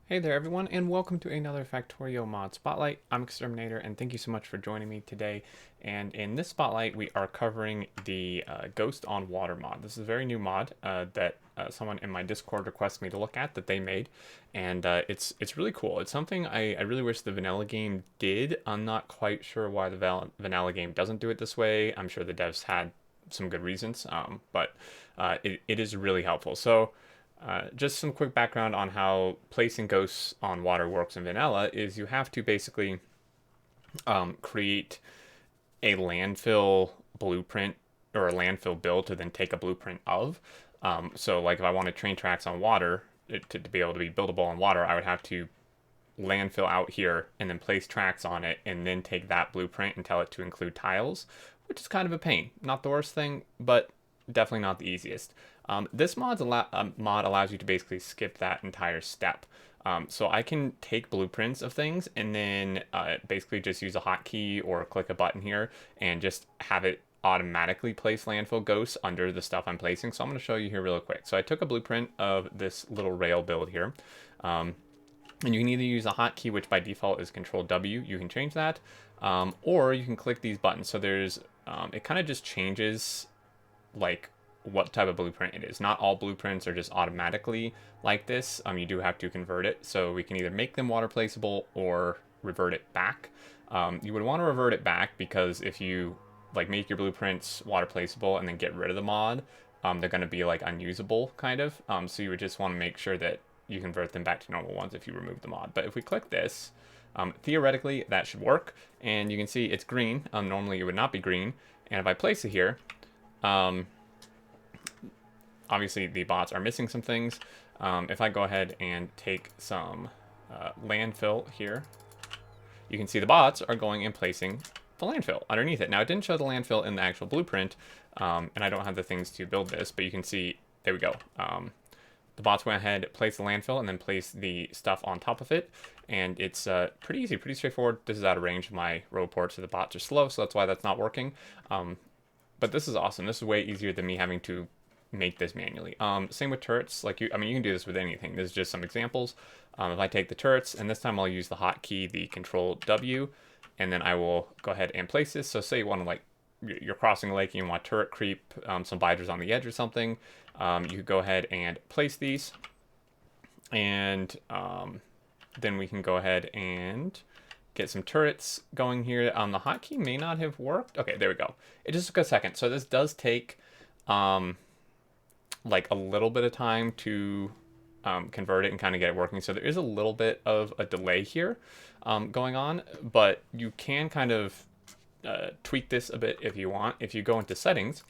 Hey there, everyone, and welcome to another Factorio mod spotlight. I'm Exterminator, and thank you so much for joining me today. And in this spotlight, we are covering the Ghost on Water mod. This is a very new mod that someone in my Discord requested me to look at that they made, and it's really cool. It's something I really wish the vanilla game did. I'm not quite sure why the vanilla game doesn't do it this way. I'm sure the devs had some good reasons, but it is really helpful. So. Just some quick background on how placing ghosts on water works in vanilla is you have to basically create a landfill blueprint or a landfill build to then take a blueprint of. So like if I wanted train tracks on water to be able to be buildable on water, I would have to landfill out here and then place tracks on it and then take that blueprint and tell it to include tiles, which is kind of a pain. Not the worst thing, but definitely not the easiest. This mod allows you to basically skip that entire step. So I can take blueprints of things and then basically just use a hotkey or click a button here and just have it automatically place landfill ghosts under the stuff I'm placing. So I'm going to show you here real quick. So I took a blueprint of this little rail build here. And you can either use a hotkey, which by default is Control W. You can change that, or you can click these buttons. So there's, it kind of just changes like what type of blueprint it is. Not all blueprints are just automatically like this. You do have to convert it. So we can either make them water placeable or revert it back. You would want to revert it back because if you like make your blueprints water placeable and then get rid of the mod, they're going to be like unusable kind of. So you would just want to make sure that you convert them back to normal ones if you remove the mod. But if we click this, theoretically that should work. And you can see it's green. Normally it would not be green. And if I place it here, obviously the bots are missing some things. If I go ahead and take some landfill here, you can see the bots are going and placing the landfill underneath it. Now it didn't show the landfill in the actual blueprint, and I don't have the things to build this, but you can see, there we go. The bots went ahead, placed the landfill, and then placed the stuff on top of it. And it's pretty easy, pretty straightforward. This is out of range of my row port, so the bots are slow, so that's why that's not working. But this is awesome. This is way easier than me having to make this manually. Same with turrets. Like you can do this with anything. This is just some examples. If I take the turrets, and this time I'll use the hotkey, the Control W, and then I will go ahead and place this. So say you want to like, you're crossing a lake and you want turret creep, some biders on the edge or something. You could go ahead and place these, and then we can go ahead and get some turrets going here. The hotkey may not have worked. Okay, there we go. It just took a second. So this does take like a little bit of time to convert it and kind of get it working. So there is a little bit of a delay here going on, but you can kind of tweak this a bit if you want. If you go into settings,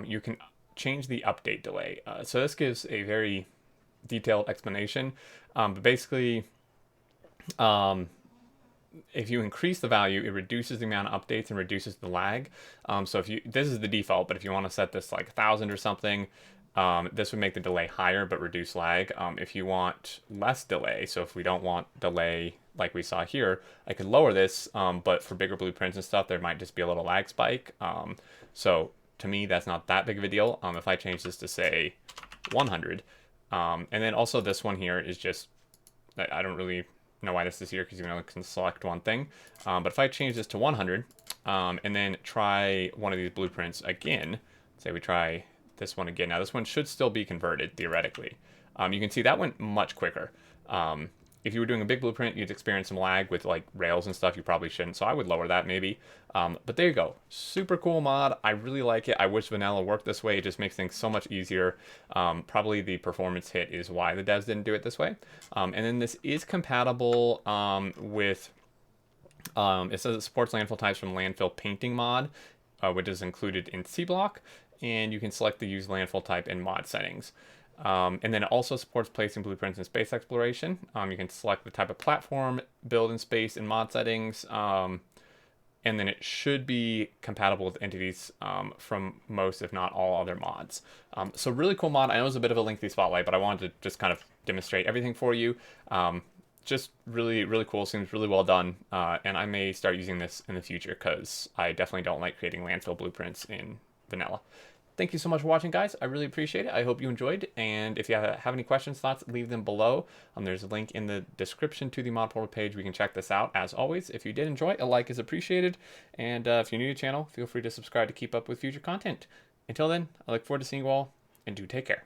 you can change the update delay. So this gives a very detailed explanation, but basically, if you increase the value, it reduces the amount of updates and reduces the lag. So if you, this is the default, but if you want to set this like 1,000 or something, this would make the delay higher but reduce lag. If you want less delay, so if we don't want delay like we saw here, I could lower this, but for bigger blueprints and stuff, there might just be a little lag spike. So to me, that's not that big of a deal. If I change this to say 100, and then also this one here is just, I don't really know why this is here because you can select one thing. But if I change this to 100, and then try one of these blueprints again, say we try this one again. Now this one should still be converted theoretically. You can see that went much quicker. If you were doing a big blueprint, you'd experience some lag with like rails and stuff. You probably shouldn't, so I would lower that maybe. But there you go. Super cool mod. I really like it. I wish vanilla worked this way. It just makes things so much easier. Probably the performance hit is why the devs didn't do it this way. And then this is compatible with, it says it supports landfill types from landfill painting mod, which is included in C block. And you can select the use landfill type in mod settings. And then it also supports placing blueprints in space exploration. You can select the type of platform, build in space in mod settings, and then it should be compatible with entities from most, if not all, other mods. So really cool mod. I know it's a bit of a lengthy spotlight, but I wanted to just kind of demonstrate everything for you. Just really, really cool. Seems really well done. And I may start using this in the future because I definitely don't like creating landfill blueprints in vanilla. thank you so much for watching, guys. I really appreciate it. I hope you enjoyed. And if you have any questions, thoughts, leave them below. There's a link in the description to the mod portal page. We can check this out. As always, if you did enjoy, a like is appreciated. And if you're new to the channel, feel free to subscribe to keep up with future content. Until then, I look forward to seeing you all, and do take care.